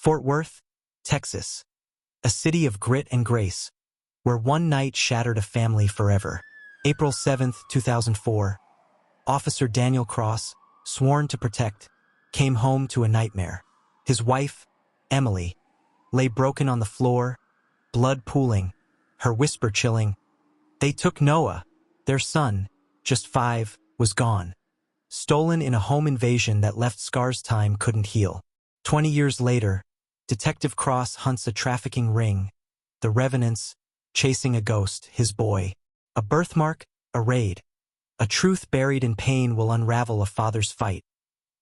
Fort Worth, Texas, a city of grit and grace, where one night shattered a family forever. April 7, 2004, Officer Daniel Cross, sworn to protect, came home to a nightmare. His wife, Emily, lay broken on the floor, blood pooling, her whisper chilling. They took Noah, their son, just 5, was gone. Stolen in a home invasion that left scars time couldn't heal. 20 years later, Detective Cross hunts a trafficking ring, the Revenants, chasing a ghost, his boy. A birthmark, a raid. A truth buried in pain will unravel a father's fight,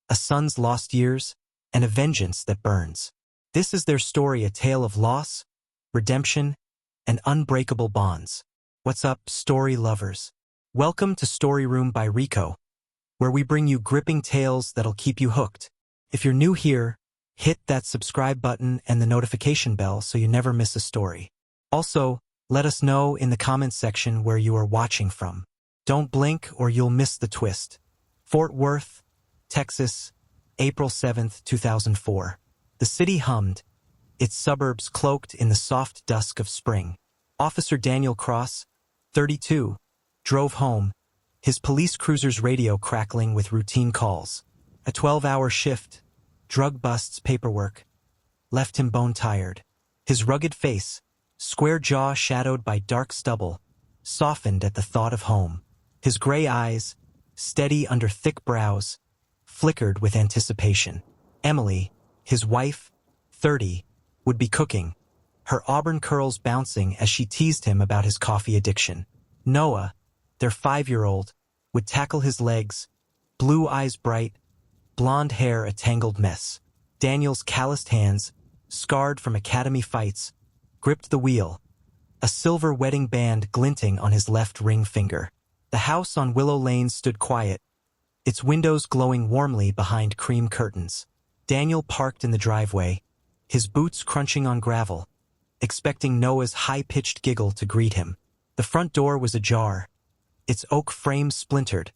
a son's lost years, and a vengeance that burns. This is their story, a tale of loss, redemption, and unbreakable bonds. What's up, story lovers? Welcome to Story Room by Rico, where we bring you gripping tales that'll keep you hooked. If you're new here, hit that subscribe button and the notification bell so you never miss a story. Also, let us know in the comments section where you are watching from. Don't blink or you'll miss the twist. Fort Worth, Texas, April 7, 2004. The city hummed, its suburbs cloaked in the soft dusk of spring. Officer Daniel Cross, 32, drove home, his police cruiser's radio crackling with routine calls. A 12-hour shift, drug busts, paperwork, left him bone-tired. His rugged face, square jaw shadowed by dark stubble, softened at the thought of home. His gray eyes, steady under thick brows, flickered with anticipation. Emily, his wife, 30, would be cooking, her auburn curls bouncing as she teased him about his coffee addiction. Noah, their 5-year-old, would tackle his legs, blue eyes bright, blonde hair a tangled mess. Daniel's calloused hands, scarred from academy fights, gripped the wheel, a silver wedding band glinting on his left ring finger. The house on Willow Lane stood quiet, its windows glowing warmly behind cream curtains. Daniel parked in the driveway, his boots crunching on gravel, expecting Noah's high-pitched giggle to greet him. The front door was ajar, its oak frame splintered,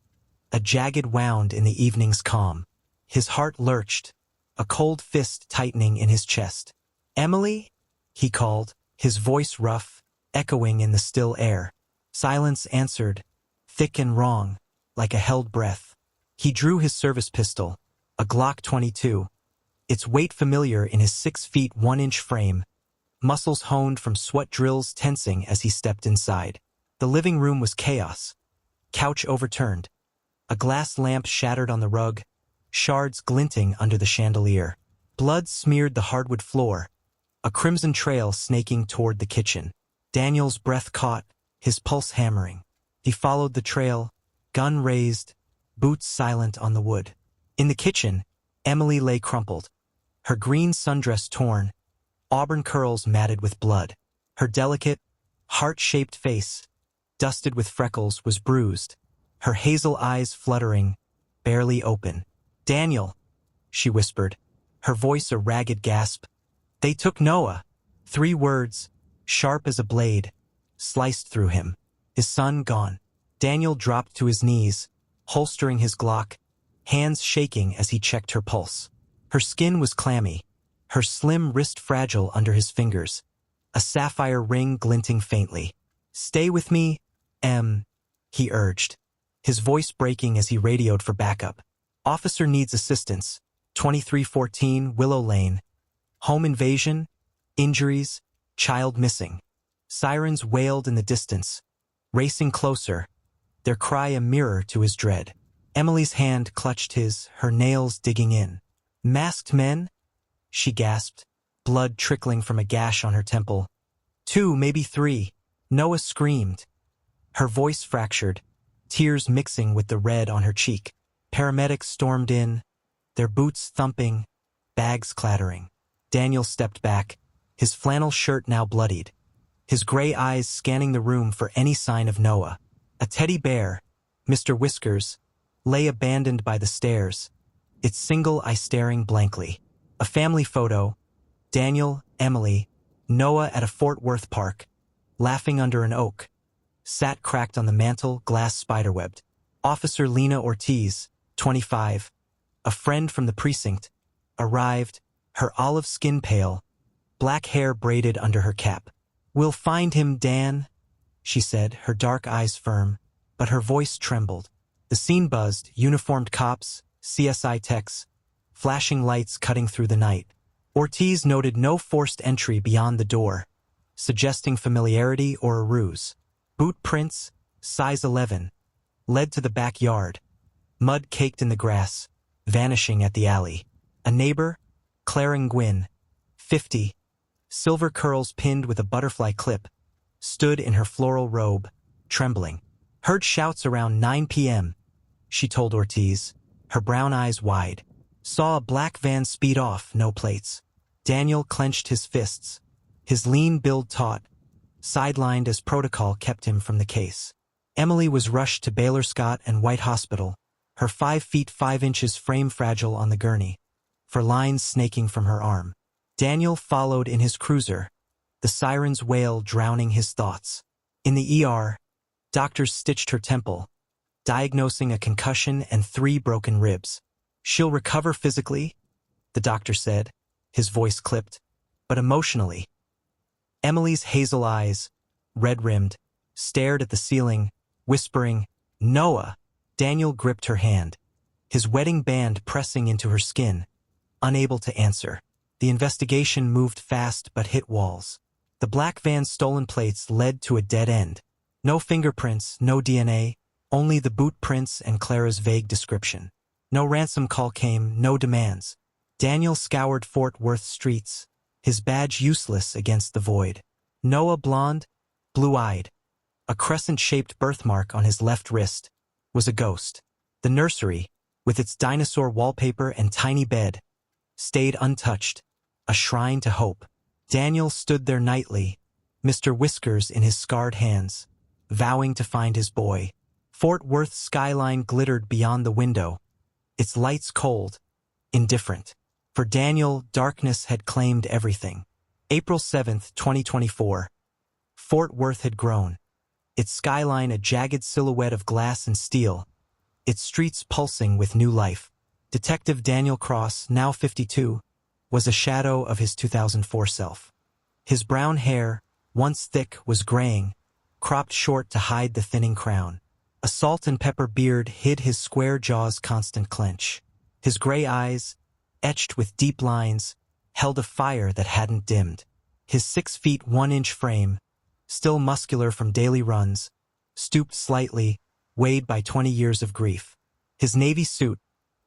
a jagged wound in the evening's calm. His heart lurched, a cold fist tightening in his chest. "Emily?" he called, his voice rough, echoing in the still air. Silence answered, thick and wrong, like a held breath. He drew his service pistol, a Glock 22, its weight familiar in his 6 feet 1 inch frame, muscles honed from sweat drills tensing as he stepped inside. The living room was chaos. Couch overturned, a glass lamp shattered on the rug, shards glinting under the chandelier. Blood smeared the hardwood floor, a crimson trail snaking toward the kitchen. Daniel's breath caught, his pulse hammering. He followed the trail, gun raised, boots silent on the wood. In the kitchen, Emily lay crumpled, her green sundress torn, auburn curls matted with blood. Her delicate, heart-shaped face, dusted with freckles, was bruised, her hazel eyes fluttering, barely open. "Daniel," she whispered, her voice a ragged gasp. "They took Noah." 3 words, sharp as a blade, sliced through him. His son gone. Daniel dropped to his knees, holstering his Glock, hands shaking as he checked her pulse. Her skin was clammy, her slim wrist fragile under his fingers, a sapphire ring glinting faintly. "Stay with me, Em," he urged, his voice breaking as he radioed for backup. "Officer needs assistance. 2314 Willow Lane. Home invasion, injuries, child missing." Sirens wailed in the distance, racing closer, their cry a mirror to his dread. Emily's hand clutched his, her nails digging in. "Masked men?" she gasped, blood trickling from a gash on her temple. 2, maybe 3. Noah screamed, her voice fractured, tears mixing with the red on her cheek. Paramedics stormed in, their boots thumping, bags clattering. Daniel stepped back, his flannel shirt now bloodied, his gray eyes scanning the room for any sign of Noah. A teddy bear, Mr. Whiskers, lay abandoned by the stairs, its single eye staring blankly. A family photo, Daniel, Emily, Noah at a Fort Worth park, laughing under an oak, sat cracked on the mantel, glass spiderwebbed. Officer Lena Ortiz, 25, a friend from the precinct, arrived, her olive skin pale, black hair braided under her cap. "We'll find him, Dan," she said, her dark eyes firm, but her voice trembled. The scene buzzed, uniformed cops, CSI techs, flashing lights cutting through the night. Ortiz noted no forced entry beyond the door, suggesting familiarity or a ruse. Boot prints, size 11, led to the backyard, mud caked in the grass, vanishing at the alley. A neighbor, Claren Gwynn, 50, silver curls pinned with a butterfly clip, stood in her floral robe, trembling. "Heard shouts around 9 p.m., she told Ortiz, her brown eyes wide. "Saw a black van speed off, no plates." Daniel clenched his fists, his lean build taut, sidelined as protocol kept him from the case. Emily was rushed to Baylor Scott and White Hospital, her 5 feet 5 inches frame fragile on the gurney, for lines snaking from her arm. Daniel followed in his cruiser, the siren's wail drowning his thoughts. In the ER, doctors stitched her temple, diagnosing a concussion and 3 broken ribs. "She'll recover physically," the doctor said, his voice clipped, "but emotionally." Emily's hazel eyes, red-rimmed, stared at the ceiling, whispering, "Noah." Daniel gripped her hand, his wedding band pressing into her skin, unable to answer. The investigation moved fast but hit walls. The black van's stolen plates led to a dead end. No fingerprints, no DNA, only the boot prints and Clara's vague description. No ransom call came, no demands. Daniel scoured Fort Worth streets, his badge useless against the void. Noah, blonde, blue-eyed, a crescent-shaped birthmark on his left wrist, was a ghost. The nursery, with its dinosaur wallpaper and tiny bed, stayed untouched, a shrine to hope. Daniel stood there nightly, Mr. Whiskers in his scarred hands, vowing to find his boy. Fort Worth's skyline glittered beyond the window, its lights cold, indifferent. For Daniel, darkness had claimed everything. April 7th, 2024. Fort Worth had grown, its skyline a jagged silhouette of glass and steel, its streets pulsing with new life. Detective Daniel Cross, now 52, was a shadow of his 2004 self. His brown hair, once thick, was graying, cropped short to hide the thinning crown. A salt and pepper beard hid his square jaw's constant clench. His gray eyes, etched with deep lines, held a fire that hadn't dimmed. His 6 feet 1 inch frame, still muscular from daily runs, stooped slightly, weighed by 20 years of grief. His navy suit,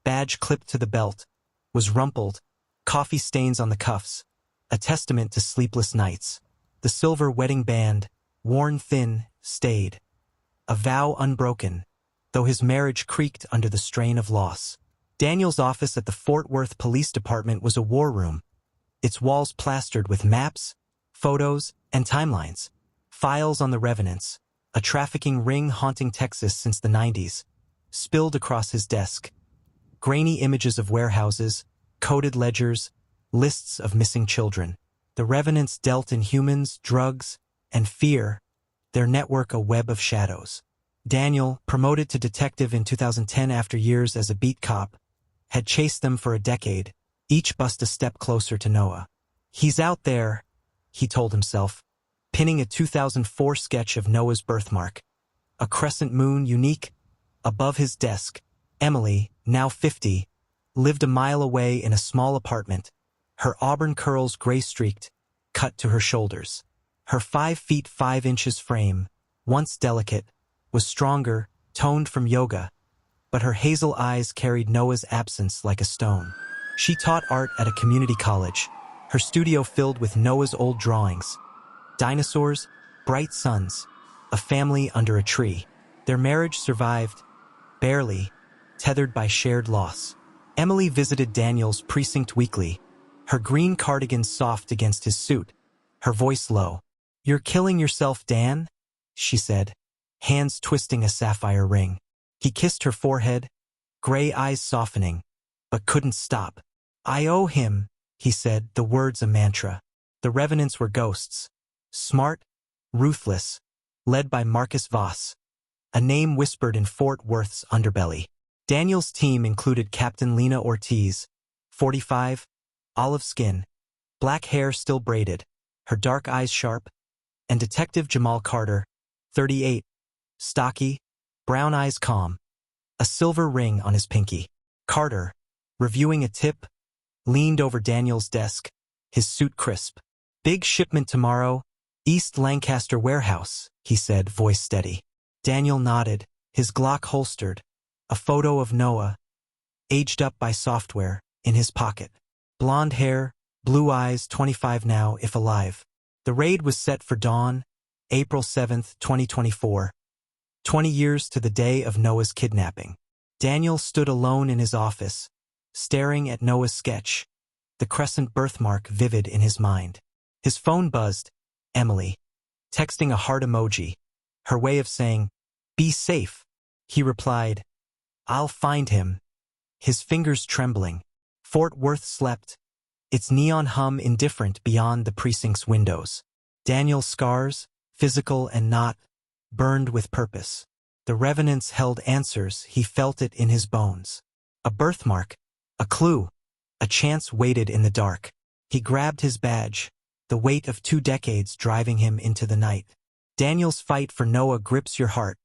badge clipped to the belt, was rumpled, coffee stains on the cuffs, a testament to sleepless nights. The silver wedding band, worn thin, stayed, a vow unbroken, though his marriage creaked under the strain of loss. Daniel's office at the Fort Worth Police Department was a war room, its walls plastered with maps, photos, and timelines. Files on the Revenants, a trafficking ring haunting Texas since the 90s, spilled across his desk. Grainy images of warehouses, coded ledgers, lists of missing children. The Revenants dealt in humans, drugs, and fear, their network a web of shadows. Daniel, promoted to detective in 2010 after years as a beat cop, had chased them for a decade, each bust a step closer to Noah. "He's out there," he told himself, pinning a 2004 sketch of Noah's birthmark, a crescent moon unique, above his desk. Emily, now 50, lived a mile away in a small apartment, her auburn curls gray-streaked, cut to her shoulders. Her 5 feet 5 inches frame, once delicate, was stronger, toned from yoga, but her hazel eyes carried Noah's absence like a stone. She taught art at a community college, her studio filled with Noah's old drawings. Dinosaurs, bright suns, a family under a tree. Their marriage survived, barely, tethered by shared loss. Emily visited Daniel's precinct weekly, her green cardigan soft against his suit, her voice low. "You're killing yourself, Dan," she said, hands twisting a sapphire ring. He kissed her forehead, gray eyes softening, but couldn't stop. "I owe him," he said, the words a mantra. The Revenants were ghosts. Smart, ruthless, led by Marcus Voss, a name whispered in Fort Worth's underbelly. Daniel's team included Captain Lena Ortiz, 45, olive skin, black hair still braided, her dark eyes sharp, and Detective Jamal Carter, 38, stocky, brown eyes calm, a silver ring on his pinky. Carter, reviewing a tip, leaned over Daniel's desk, his suit crisp. "Big shipment tomorrow, East Lancaster warehouse," he said, voice steady. Daniel nodded, his Glock holstered, a photo of Noah, aged up by software, in his pocket. Blonde hair, blue eyes, 25 now, if alive. The raid was set for dawn, April 7, 2024. 20 years to the day of Noah's kidnapping. Daniel stood alone in his office, staring at Noah's sketch, the crescent birthmark vivid in his mind. His phone buzzed. Emily, texting a heart emoji, her way of saying, "Be safe." He replied, "I'll find him." His fingers trembling. Fort Worth slept, its neon hum indifferent beyond the precinct's windows. Daniel's scars, physical and not, burned with purpose. The Revenants held answers, he felt it in his bones. A birthmark, a clue, a chance waited in the dark. He grabbed his badge, the weight of 2 decades driving him into the night. Daniel's fight for Noah grips your heart.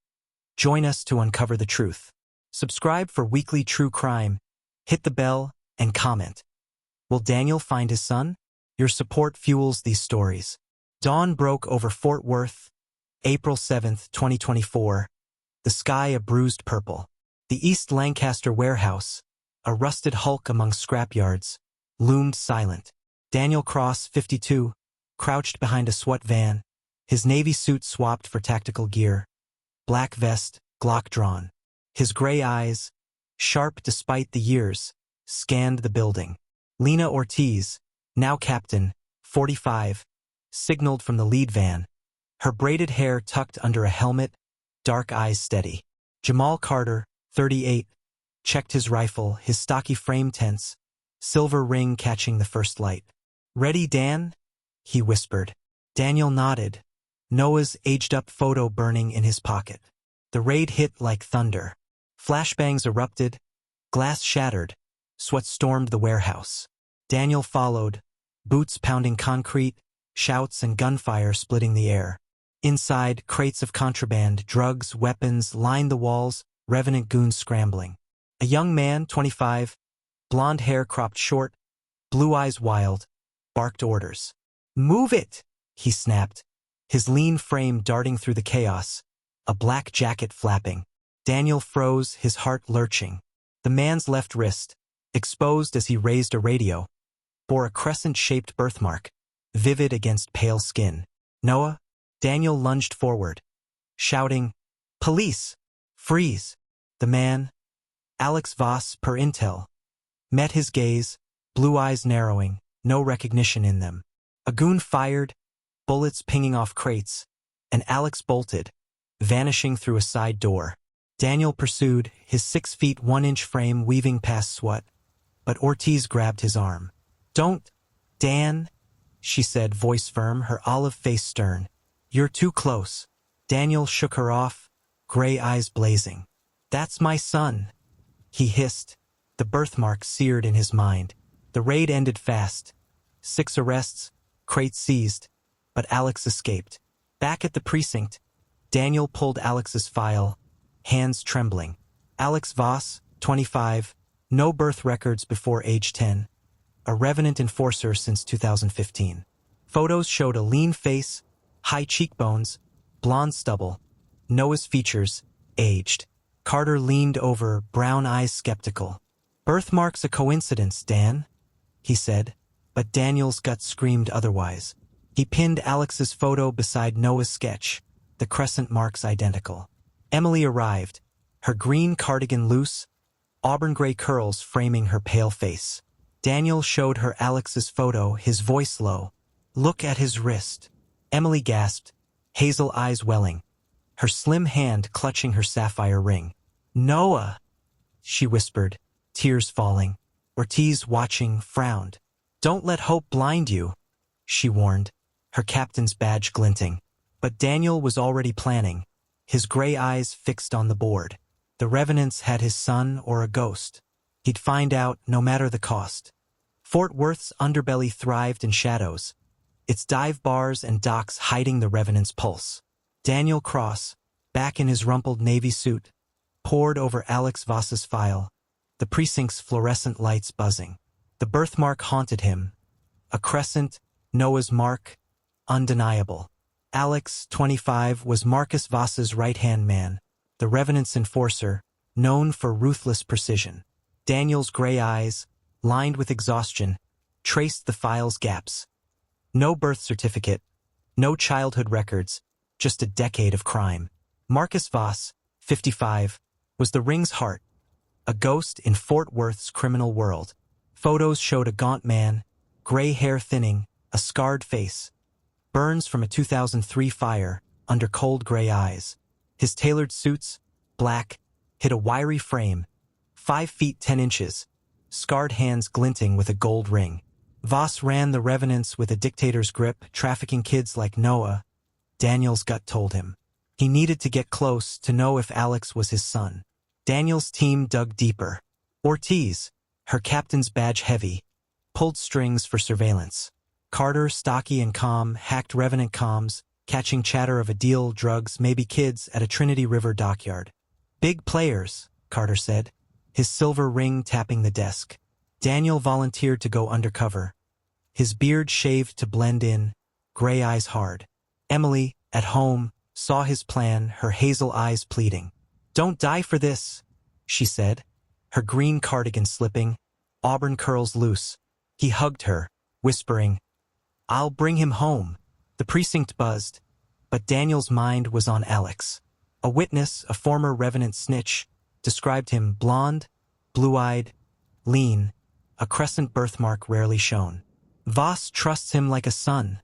Join us to uncover the truth. Subscribe for weekly true crime, hit the bell, and comment. Will Daniel find his son? Your support fuels these stories. Dawn broke over Fort Worth, April 7, 2024. The sky a bruised purple. The East Lancaster warehouse, a rusted hulk among scrapyards, loomed silent. Daniel Cross, 52, crouched behind a SWAT van, his navy suit swapped for tactical gear, black vest, Glock drawn. His gray eyes, sharp despite the years, scanned the building. Lena Ortiz, now captain, 45, signaled from the lead van, her braided hair tucked under a helmet, dark eyes steady. Jamal Carter, 38, checked his rifle, his stocky frame tense, silver ring catching the first light. "Ready, Dan?" he whispered. Daniel nodded, Noah's aged-up photo burning in his pocket. The raid hit like thunder. Flashbangs erupted, glass shattered, SWAT stormed the warehouse. Daniel followed, boots pounding concrete, shouts and gunfire splitting the air. Inside, crates of contraband, drugs, weapons lined the walls, Revenant goons scrambling. A young man, 25, blonde hair cropped short, blue eyes wild, barked orders. "Move it!" he snapped, his lean frame darting through the chaos, a black jacket flapping. Daniel froze, his heart lurching. The man's left wrist, exposed as he raised a radio, bore a crescent-shaped birthmark, vivid against pale skin. "Noah?" Daniel lunged forward, shouting, "Police! Freeze!" The man, Alex Voss per intel, met his gaze, blue eyes narrowing, no recognition in them. A goon fired, bullets pinging off crates, and Alex bolted, vanishing through a side door. Daniel pursued, his 6 feet 1 inch frame weaving past SWAT, but Ortiz grabbed his arm. "Don't, Dan," she said, voice firm, her olive face stern. "You're too close." Daniel shook her off, gray eyes blazing. "That's my son," he hissed, the birthmark seared in his mind. The raid ended fast. 6 arrests, crates seized, but Alex escaped. Back at the precinct, Daniel pulled Alex's file, hands trembling. Alex Voss, 25, no birth records before age 10, a Revenant enforcer since 2015. Photos showed a lean face, high cheekbones, blonde stubble, Noah's features, aged. Carter leaned over, brown eyes skeptical. "Birthmark's a coincidence, Dan," he said, but Daniel's gut screamed otherwise. He pinned Alex's photo beside Noah's sketch, the crescent marks identical. Emily arrived, her green cardigan loose, auburn gray curls framing her pale face. Daniel showed her Alex's photo, his voice low. "Look at his wrist." Emily gasped, hazel eyes welling, her slim hand clutching her sapphire ring. "Noah," she whispered, tears falling. Ortiz, watching, frowned. "Don't let hope blind you," she warned, her captain's badge glinting. But Daniel was already planning, his gray eyes fixed on the board. The Revenants had his son or a ghost. He'd find out no matter the cost. Fort Worth's underbelly thrived in shadows, its dive bars and docks hiding the Revenant's pulse. Daniel Cross, back in his rumpled Navy suit, pored over Alex Voss's file, the precinct's fluorescent lights buzzing. The birthmark haunted him, a crescent, Noah's mark, undeniable. Alex, 25, was Marcus Voss's right-hand man, the Revenant's enforcer, known for ruthless precision. Daniel's gray eyes, lined with exhaustion, traced the file's gaps. No birth certificate, no childhood records, just a decade of crime. Marcus Voss, 55, was the ring's heart, a ghost in Fort Worth's criminal world. Photos showed a gaunt man, gray hair thinning, a scarred face, burns from a 2003 fire under cold gray eyes. His tailored suits, black, hid a wiry frame, 5 feet 10 inches, scarred hands glinting with a gold ring. Voss ran the Revenants with a dictator's grip, trafficking kids like Noah. Daniel's gut told him he needed to get close to know if Alex was his son. Daniel's team dug deeper. Ortiz, her captain's badge heavy, pulled strings for surveillance. Carter, stocky and calm, hacked Revenant comms, catching chatter of a deal, drugs, maybe kids at a Trinity River dockyard. Big players, Carter said, his silver ring tapping the desk. Daniel volunteered to go undercover, his beard shaved to blend in, gray eyes hard. Emily, at home, saw his plan, her hazel eyes pleading. "Don't die for this," she said, her green cardigan slipping, auburn curls loose. He hugged her, whispering, "I'll bring him home." The precinct buzzed, but Daniel's mind was on Alex. A witness, a former Revenant snitch, described him blonde, blue-eyed, lean, a crescent birthmark rarely shown. "Voss trusts him like a son,"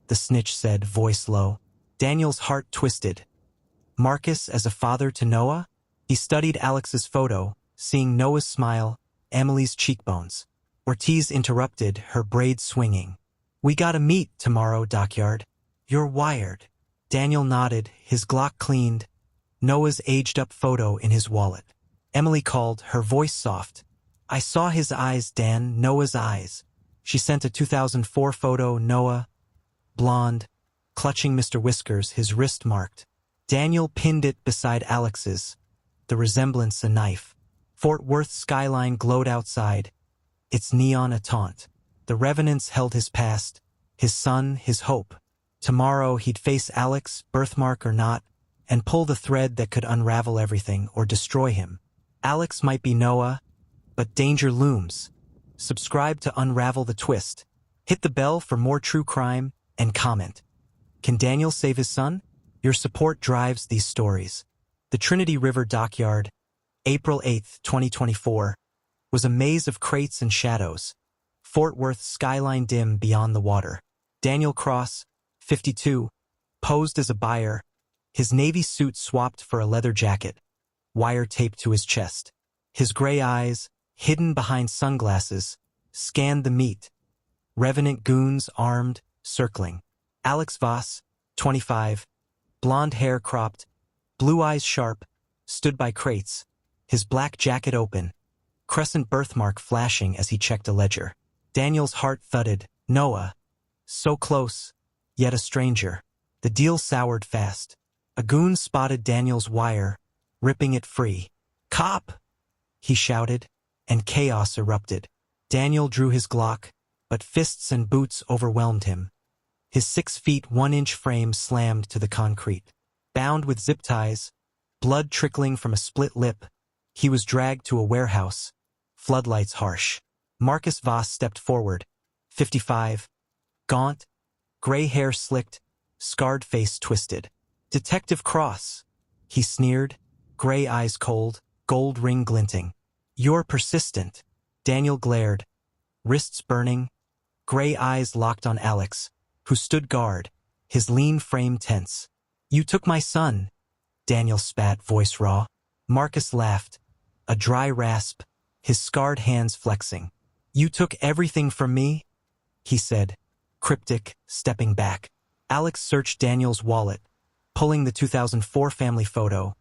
the snitch said, voice low. Daniel's heart twisted. Marcus as a father to Noah? He studied Alex's photo, seeing Noah's smile, Emily's cheekbones. Ortiz interrupted, her braids swinging. "We gotta meet tomorrow, dockyard. You're wired." Daniel nodded, his Glock cleaned, Noah's aged-up photo in his wallet. Emily called, her voice soft. "I saw his eyes, Dan, Noah's eyes." She sent a 2004 photo, Noah, blonde, clutching Mr. Whiskers, his wrist marked. Daniel pinned it beside Alex's, the resemblance a knife. Fort Worth's skyline glowed outside, its neon a taunt. The Revenants held his past, his son, his hope. Tomorrow he'd face Alex, birthmark or not, and pull the thread that could unravel everything or destroy him. Alex might be Noah, but danger looms. Subscribe to unravel the twist. Hit the bell for more true crime, and comment. Can Daniel save his son? Your support drives these stories. The Trinity River Dockyard, April 8, 2024, was a maze of crates and shadows. Fort Worth's skyline dim beyond the water. Daniel Cross, 52, posed as a buyer, his Navy suit swapped for a leather jacket, wire taped to his chest. His gray eyes, hidden behind sunglasses, scanned the meat. Revenant goons armed, circling. Alex Voss, 25, blonde hair cropped, blue eyes sharp, stood by crates, his black jacket open, crescent birthmark flashing as he checked a ledger. Daniel's heart thudded. Noah, so close, yet a stranger. The deal soured fast. A goon spotted Daniel's wire, ripping it free. "Cop!" he shouted, and chaos erupted. Daniel drew his Glock, but fists and boots overwhelmed him. His 6 feet 1 inch frame slammed to the concrete. Bound with zip ties, blood trickling from a split lip, he was dragged to a warehouse, floodlights harsh. Marcus Voss stepped forward, 55, gaunt, gray hair slicked, scarred face twisted. "Detective Cross," he sneered, gray eyes cold, gold ring glinting. "You're persistent." Daniel glared, wrists burning, gray eyes locked on Alex, who stood guard, his lean frame tense. "You took my son," Daniel spat, voice raw. Marcus laughed, a dry rasp, his scarred hands flexing. "You took everything from me," he said, cryptic, stepping back. Alex searched Daniel's wallet, pulling the 2004 family photo.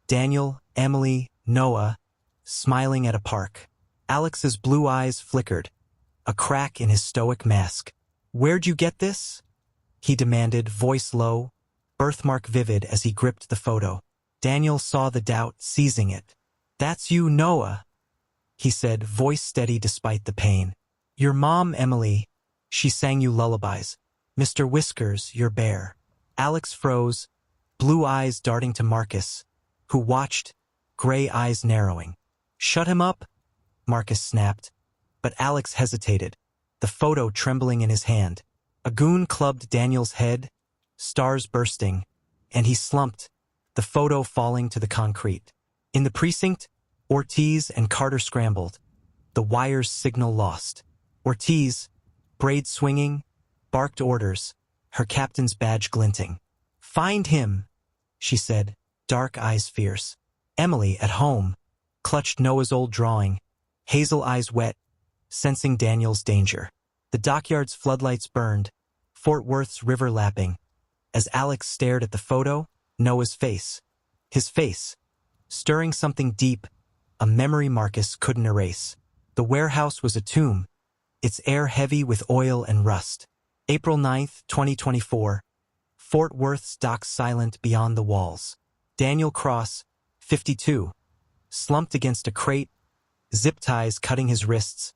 Daniel, Emily, Noah, smiling at a park. Alex's blue eyes flickered, a crack in his stoic mask. "Where'd you get this?" he demanded, voice low, birthmark vivid as he gripped the photo. Daniel saw the doubt, seizing it. "That's you, Noah," he said, voice steady despite the pain. "Your mom, Emily. She sang you lullabies. Mr. Whiskers, your bear." Alex froze, blue eyes darting to Marcus, who watched, gray eyes narrowing. "Shut him up," Marcus snapped, but Alex hesitated, the photo trembling in his hand. A goon clubbed Daniel's head, stars bursting, and he slumped, the photo falling to the concrete. In the precinct, Ortiz and Carter scrambled, the wire's signal lost. Ortiz, braid swinging, barked orders, her captain's badge glinting. "Find him," she said, dark eyes fierce. Emily, at home, clutched Noah's old drawing, hazel eyes wet, sensing Daniel's danger. The dockyard's floodlights burned, Fort Worth's river lapping. As Alex stared at the photo, Noah's face. His face, stirring something deep, a memory Marcus couldn't erase. The warehouse was a tomb, its air heavy with oil and rust. April 9th, 2024. Fort Worth's docks silent beyond the walls. Daniel Cross, 52, slumped against a crate, zip ties cutting his wrists,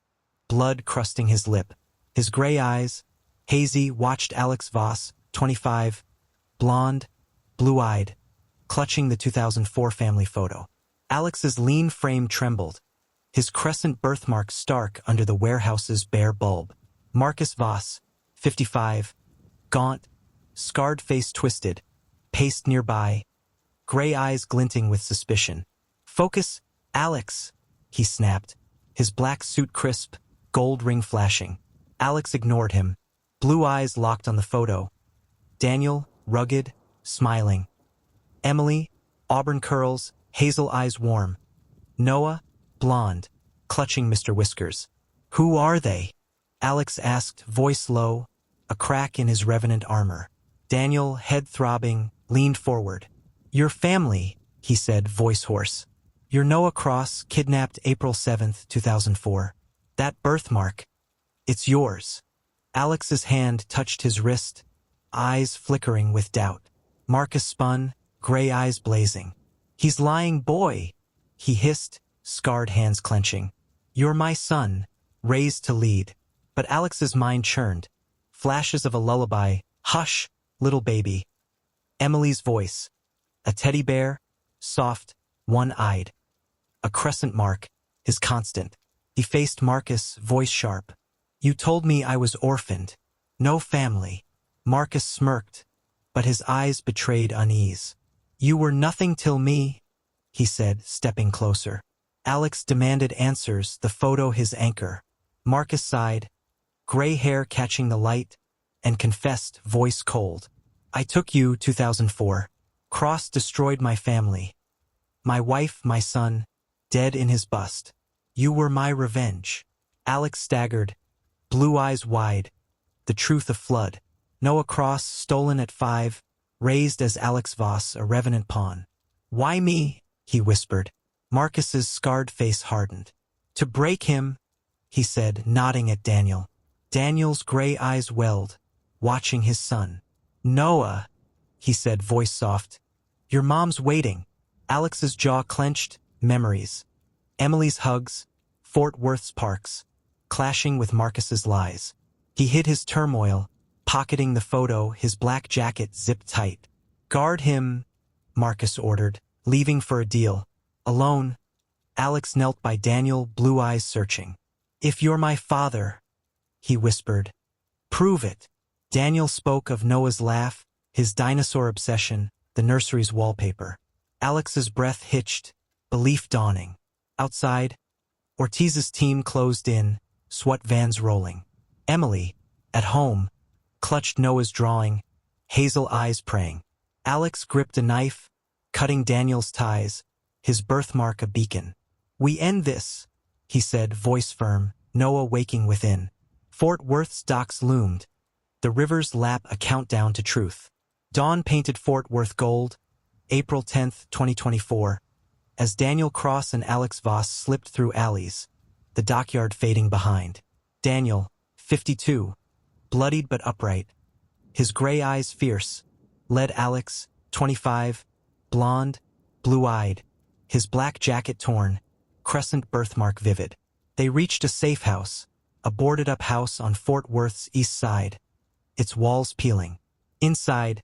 blood crusting his lip. His gray eyes, hazy, watched Alex Voss, 25, blonde, blue-eyed, clutching the 2004 family photo. Alex's lean frame trembled, his crescent birthmark stark under the warehouse's bare bulb. Marcus Voss, 55, gaunt, scarred face twisted, paced nearby, gray eyes glinting with suspicion. "Focus, Alex," he snapped, his black suit crisp, gold ring flashing. Alex ignored him, blue eyes locked on the photo. Daniel, rugged, smiling. Emily, auburn curls, hazel eyes warm. Noah, blonde, clutching Mr. Whiskers. "Who are they?" Alex asked, voice low, a crack in his revenant armor. Daniel, head throbbing, leaned forward. "Your family," he said, voice hoarse. "You're Noah Cross, kidnapped April 7th, 2004. That birthmark, it's yours." Alex's hand touched his wrist, eyes flickering with doubt. Marcus spun, gray eyes blazing. "He's lying, boy," he hissed, scarred hands clenching. "You're my son," raised to lead. But Alex's mind churned. Flashes of a lullaby, "Hush, little baby." Emily's voice. A teddy bear, soft, one-eyed. A crescent mark, his constant. He faced Marcus, voice sharp. "You told me I was orphaned. No family." Marcus smirked, but his eyes betrayed unease. "You were nothing till me," he said, stepping closer. Alex demanded answers, the photo his anchor. Marcus sighed, gray hair catching the light, and confessed, voice cold. "I took you, 2004. Cross destroyed my family. My wife, my son, dead in his bust. You were my revenge." Alex staggered, blue eyes wide, the truth a flood. Noah Cross, stolen at 5, raised as Alex Voss, a revenant pawn. "Why me?" he whispered. Marcus's scarred face hardened. "To break him," he said, nodding at Daniel. Daniel's gray eyes welled, watching his son. "Noah," he said, voice soft. "Your mom's waiting." Alex's jaw clenched, memories. Emily's hugs, Fort Worth's parks, clashing with Marcus's lies. He hid his turmoil, pocketing the photo, his black jacket zipped tight. "Guard him," Marcus ordered, leaving for a deal. Alone, Alex knelt by Daniel, blue eyes searching. "If you're my father," he whispered, "prove it." Daniel spoke of Noah's laugh, his dinosaur obsession, the nursery's wallpaper. Alex's breath hitched, belief dawning. Outside, Ortiz's team closed in, SWAT vans rolling. Emily, at home, clutched Noah's drawing, hazel eyes praying. Alex gripped a knife, cutting Daniel's ties, his birthmark a beacon. "We end this," he said, voice firm, Noah waking within. Fort Worth's docks loomed, the river's lap a countdown to truth. Dawn painted Fort Worth gold, April 10th, 2024, as Daniel Cross and Alex Voss slipped through alleys, the dockyard fading behind. Daniel, 52, bloodied but upright, his gray eyes fierce, led Alex, 25, blonde, blue-eyed, his black jacket torn, crescent birthmark vivid. They reached a safe house, a boarded-up house on Fort Worth's east side, its walls peeling. Inside,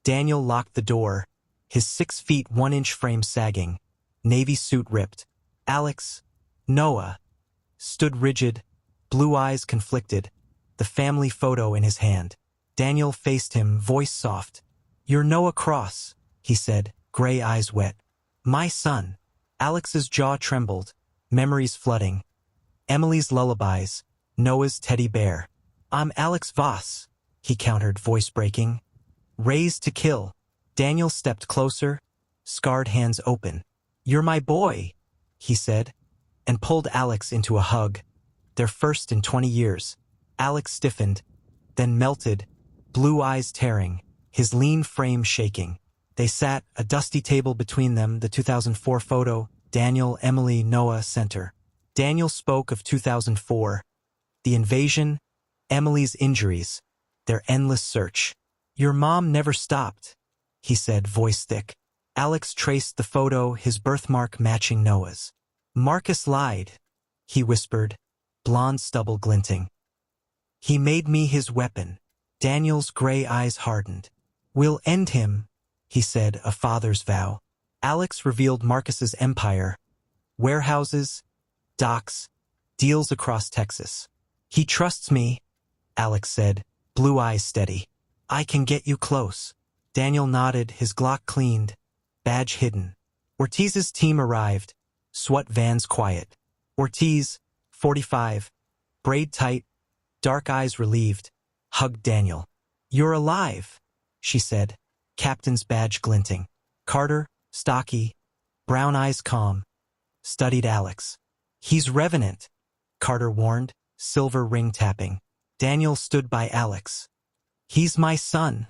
Daniel locked the door, his 6 feet 1 inch frame sagging, navy suit ripped. Alex, Noah, stood rigid, blue eyes conflicted, the family photo in his hand. Daniel faced him, voice soft. "You're Noah Cross," he said, gray eyes wet. "My son." Alex's jaw trembled, memories flooding. Emily's lullabies, Noah's teddy bear. "I'm Alex Voss," he countered, voice breaking. "Raised to kill." Daniel stepped closer, scarred hands open. "You're my boy," he said, and pulled Alex into a hug, their first in 20 years. Alex stiffened, then melted, blue eyes tearing, his lean frame shaking. They sat, a dusty table between them, the 2004 photo, Daniel, Emily, Noah, center. Daniel spoke of 2004, the invasion, Emily's injuries, their endless search. "Your mom never stopped," he said, voice thick. Alex traced the photo, his birthmark matching Noah's. "Marcus lied," he whispered, blonde stubble glinting. "He made me his weapon." Daniel's gray eyes hardened. "We'll end him," he said, a father's vow. Alex revealed Marcus's empire, warehouses, docks, deals across Texas. "He trusts me," Alex said, blue eyes steady. "I can get you close." Daniel nodded, his Glock cleaned, badge hidden. Ortiz's team arrived, SWAT vans quiet. Ortiz, 45, braid tight, dark eyes relieved, hugged Daniel. "You're alive," she said, captain's badge glinting. Carter, stocky, brown eyes calm, studied Alex. "He's Revenant," Carter warned, silver ring tapping. Daniel stood by Alex. "He's my son,"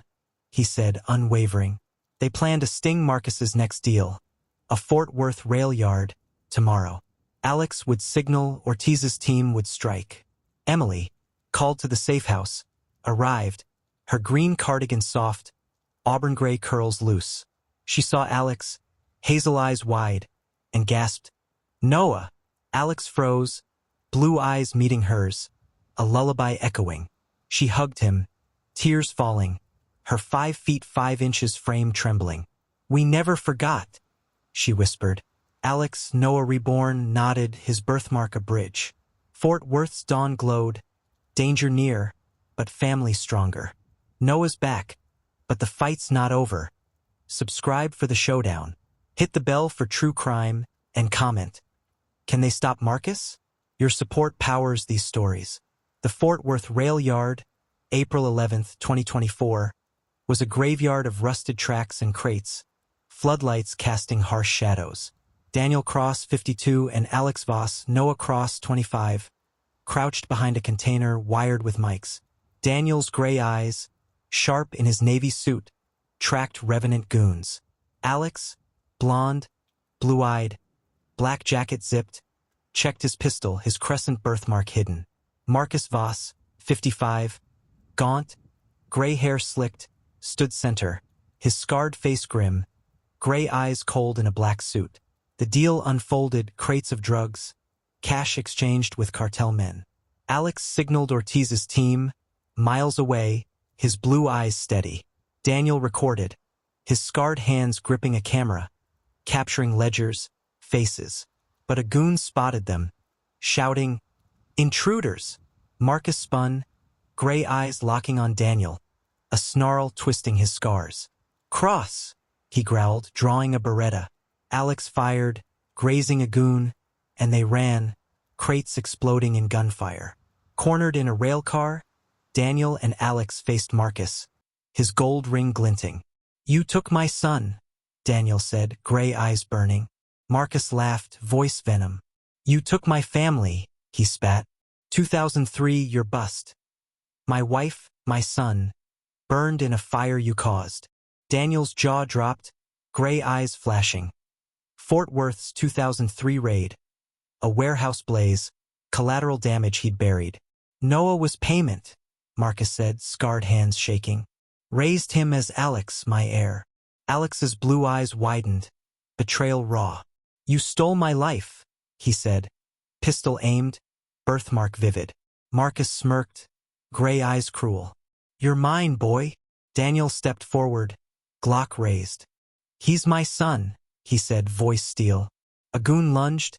he said, unwavering. They planned to sting Marcus's next deal, a Fort Worth rail yard, tomorrow. Alex would signal, Ortiz's team would strike. Emily, called to the safe house, arrived, her green cardigan soft, auburn gray curls loose. She saw Alex, hazel eyes wide, and gasped, "Noah!" Alex froze, blue eyes meeting hers, a lullaby echoing. She hugged him, tears falling, her 5 feet 5 inches frame trembling. "We never forgot," she whispered. Alex, Noah reborn, nodded, his birthmark a bridge. Fort Worth's dawn glowed, danger near, but family stronger. Noah's back, but the fight's not over. Subscribe for the showdown. Hit the bell for true crime, and comment. Can they stop Marcus? Your support powers these stories. The Fort Worth Rail Yard, April 11th, 2024, was a graveyard of rusted tracks and crates, floodlights casting harsh shadows. Daniel Cross, 52, and Alex Voss, Noah Cross, 25, crouched behind a container wired with mics. Daniel's gray eyes, sharp in his navy suit, tracked Revenant goons. Alex, blonde, blue-eyed, black jacket zipped, checked his pistol, his crescent birthmark hidden. Marcus Voss, 55, gaunt, gray hair slicked, stood center, his scarred face grim, gray eyes cold in a black suit. The deal unfolded, crates of drugs, cash exchanged with cartel men. Alex signaled Ortiz's team, miles away, his blue eyes steady. Daniel recorded, his scarred hands gripping a camera, capturing ledgers, faces. But a goon spotted them, shouting, "Intruders!" Marcus spun, gray eyes locking on Daniel, a snarl twisting his scars. "Cross!" he growled, drawing a Beretta. Alex fired, grazing a goon, and they ran, crates exploding in gunfire. Cornered in a rail car, Daniel and Alex faced Marcus, his gold ring glinting. "You took my son," Daniel said, gray eyes burning. Marcus laughed, voice venom. "You took my family," he spat. 2003, you're bust. My wife, my son, burned in a fire you caused. Daniel's jaw dropped, gray eyes flashing. Fort Worth's 2003 raid. A warehouse blaze, collateral damage he'd buried. Noah was payment, Marcus said, scarred hands shaking. Raised him as Alex, my heir. Alex's blue eyes widened, betrayal raw. You stole my life, he said. Pistol aimed, birthmark vivid. Marcus smirked, gray eyes cruel. You're mine, boy. Daniel stepped forward, Glock raised. He's my son, he said, voice steel. A goon lunged,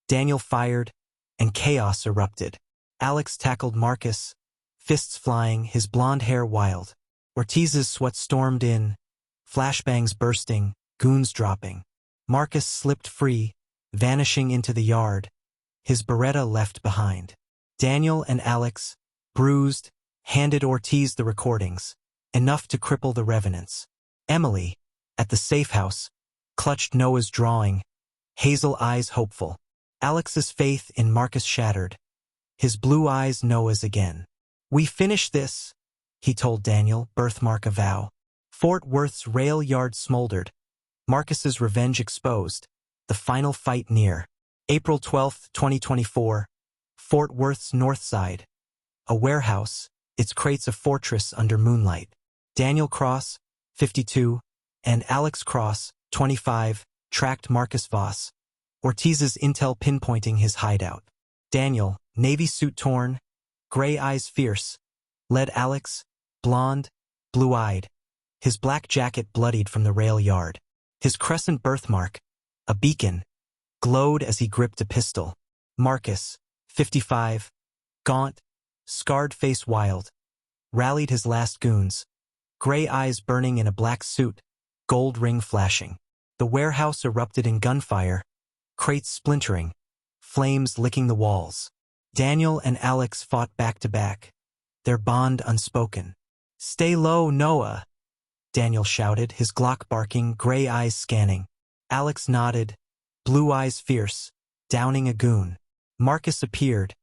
Daniel fired, and chaos erupted. Alex tackled Marcus, fists flying, his blonde hair wild. Ortiz's sweat stormed in, flashbangs bursting, goons dropping. Marcus slipped free, vanishing into the yard, his Beretta left behind. Daniel and Alex, bruised, handed Ortiz the recordings, enough to cripple the Revenants. Emily, at the safe house, clutched Noah's drawing, hazel eyes hopeful. Alex's faith in Marcus shattered, his blue eyes Noah's again. We finish this, he told Daniel, birthmark a vow. Fort Worth's rail yard smoldered, Marcus's revenge exposed, the final fight near. April 12, 2024, Fort Worth's north side. A warehouse, its crates a fortress under moonlight. Daniel Cross, 52, and Alex Cross, 25, tracked Marcus Voss, Ortiz's intel pinpointing his hideout. Daniel, navy suit torn, gray eyes fierce, led Alex, blonde, blue-eyed, his black jacket bloodied from the rail yard. His crescent birthmark, a beacon, glowed as he gripped a pistol. Marcus, 55, gaunt, scarred face wild, rallied his last goons, gray eyes burning in a black suit, gold ring flashing. The warehouse erupted in gunfire, crates splintering, flames licking the walls. Daniel and Alex fought back to back, their bond unspoken. Stay low, Noah, Daniel shouted, his Glock barking, gray eyes scanning. Alex nodded, blue eyes fierce, downing a goon. Marcus appeared,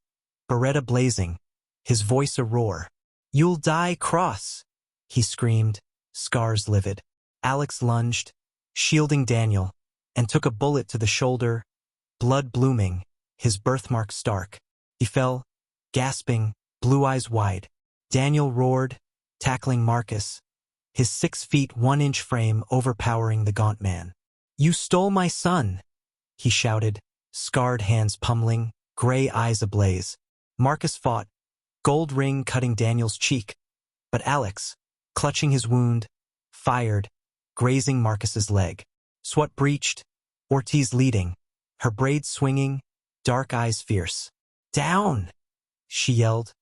Beretta blazing, his voice a roar. You'll die, Cross, he screamed, scars livid. Alex lunged, shielding Daniel, and took a bullet to the shoulder, blood blooming, his birthmark stark. He fell, gasping, blue eyes wide. Daniel roared, tackling Marcus, his 6 feet 1 inch frame overpowering the gaunt man. You stole my son, he shouted, scarred hands pummeling, gray eyes ablaze. Marcus fought, gold ring cutting Daniel's cheek, but Alex, clutching his wound, fired, grazing Marcus's leg. Sweat breached, Ortiz leading, her braids swinging, dark eyes fierce. Down, she yelled,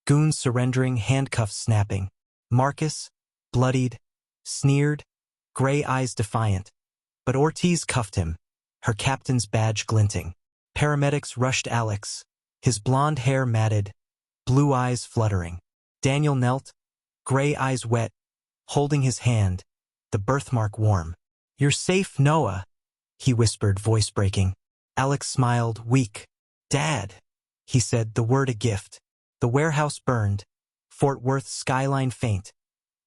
goons surrendering, handcuffs snapping. Marcus, bloodied, sneered, gray eyes defiant, but Ortiz cuffed him, her captain's badge glinting. Paramedics rushed Alex, his blonde hair matted, blue eyes fluttering. Daniel knelt, gray eyes wet, holding his hand, the birthmark warm. You're safe, Noah, he whispered, voice breaking. Alex smiled, weak. Dad, he said, the word a gift. The warehouse burned, Fort Worth skyline faint,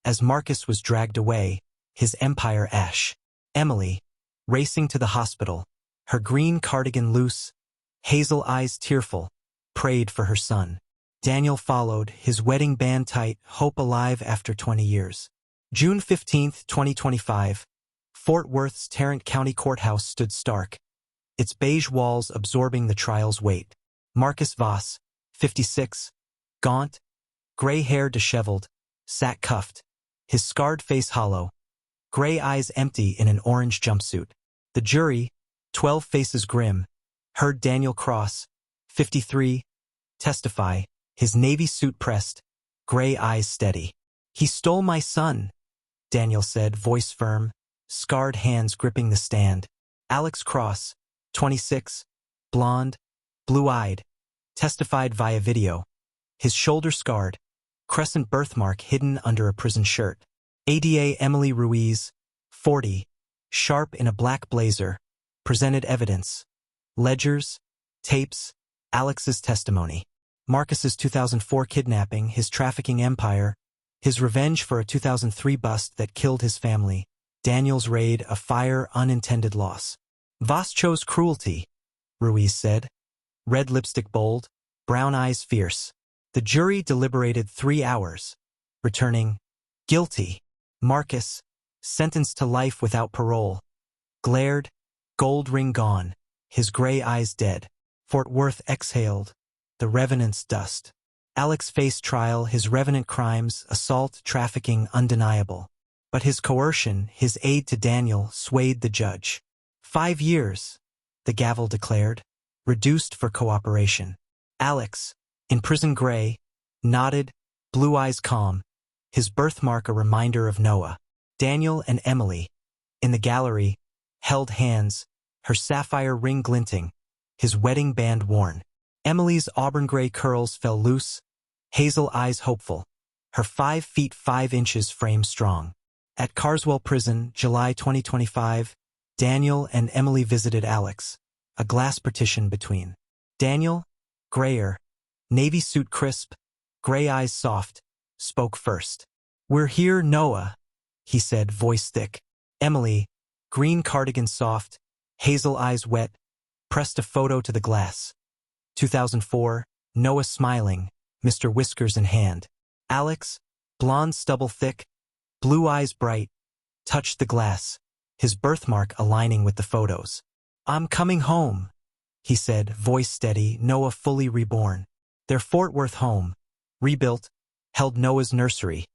as Marcus was dragged away, his empire ash. Emily, racing to the hospital, her green cardigan loose, hazel eyes tearful, prayed for her son. Daniel followed, his wedding band tight, hope alive after 20 years. June 15, 2025, Fort Worth's Tarrant County Courthouse stood stark, its beige walls absorbing the trial's weight. Marcus Voss, 56, gaunt, gray hair disheveled, sat cuffed, his scarred face hollow, gray eyes empty in an orange jumpsuit. The jury, 12 faces grim, heard Daniel Cross, 53, testify, his navy suit pressed, gray eyes steady. He stole my son, Daniel said, voice firm, scarred hands gripping the stand. Alex Cross, 26, blonde, blue-eyed, testified via video, his shoulder scarred, crescent birthmark hidden under a prison shirt. ADA Emily Ruiz, 40, sharp in a black blazer, presented evidence, ledgers, tapes, Alex's testimony. Marcus's 2004 kidnapping, his trafficking empire, his revenge for a 2003 bust that killed his family, Daniel's raid, a fire, unintended loss. Voss chose cruelty, Ruiz said, red lipstick bold, brown eyes fierce. The jury deliberated 3 hours, returning, guilty. Marcus, sentenced to life without parole, glared, gold ring gone, his gray eyes dead. Fort Worth exhaled, the Revenants' dust. Alex faced trial, his Revenant crimes, assault, trafficking, undeniable. But his coercion, his aid to Daniel, swayed the judge. 5 years, the gavel declared, reduced for cooperation. Alex, in prison gray, nodded, blue eyes calm, his birthmark a reminder of Noah. Daniel and Emily, in the gallery, held hands, her sapphire ring glinting, his wedding band worn. Emily's auburn gray curls fell loose, hazel eyes hopeful, her 5 feet 5 inches frame strong. At Carswell Prison, July 2025, Daniel and Emily visited Alex, a glass partition between. Daniel, grayer, navy suit crisp, gray eyes soft, spoke first. "We're here, Noah," he said, voice thick. Emily, green cardigan soft, hazel eyes wet, pressed a photo to the glass. 2004, Noah smiling, Mr. Whiskers in hand. Alex, blonde stubble thick, blue eyes bright, touched the glass, his birthmark aligning with the photos. "I'm coming home," he said, voice steady, Noah fully reborn. Their Fort Worth home, rebuilt, held Noah's nursery,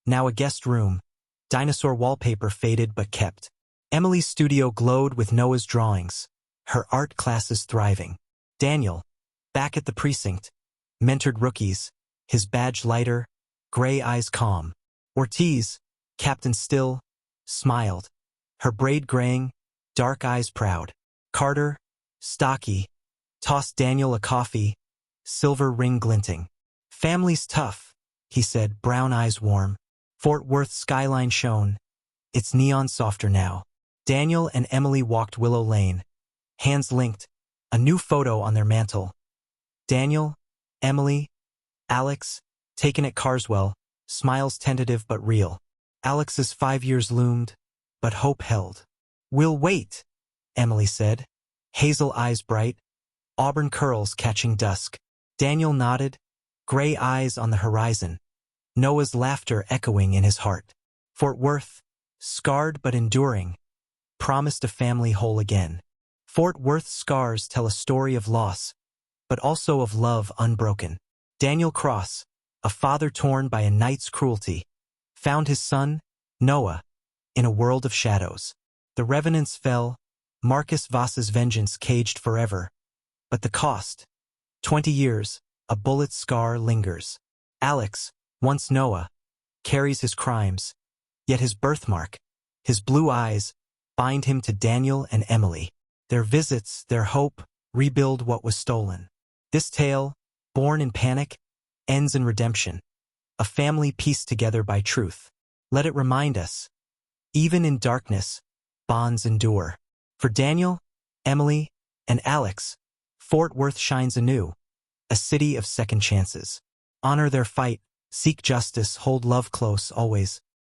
now a guest room, dinosaur wallpaper faded but kept. Emily's studio glowed with Noah's drawings, her art classes thriving. Daniel, back at the precinct, mentored rookies, his badge lighter, gray eyes calm. Ortiz, captain still, smiled, her braid graying, dark eyes proud. Carter, stocky, tossed Daniel a coffee, silver ring glinting. "Family's tough," he said, brown eyes warm. Fort Worth skyline shone, its neon softer now. Daniel and Emily walked Willow Lane, hands linked, a new photo on their mantle. Daniel, Emily, Alex, taken at Carswell, smiles tentative but real. Alex's 5 years loomed, but hope held. "We'll wait," Emily said, hazel eyes bright, auburn curls catching dusk. Daniel nodded, gray eyes on the horizon, Noah's laughter echoing in his heart. Fort Worth, scarred but enduring, promised a family whole again. Fort Worth's scars tell a story of loss, but also of love unbroken. Daniel Cross, a father torn by a night's cruelty, found his son, Noah, in a world of shadows. The Revenants fell, Marcus Voss's vengeance caged forever. But the cost, 20 years, a bullet scar lingers. Alex, once Noah, carries his crimes, yet his birthmark, his blue eyes, bind him to Daniel and Emily. Their visits, their hope, rebuild what was stolen. This tale, born in panic, ends in redemption. A family pieced together by truth. Let it remind us, even in darkness, bonds endure. For Daniel, Emily, and Alex, Fort Worth shines anew, a city of second chances. Honor their fight, seek justice, hold love close always.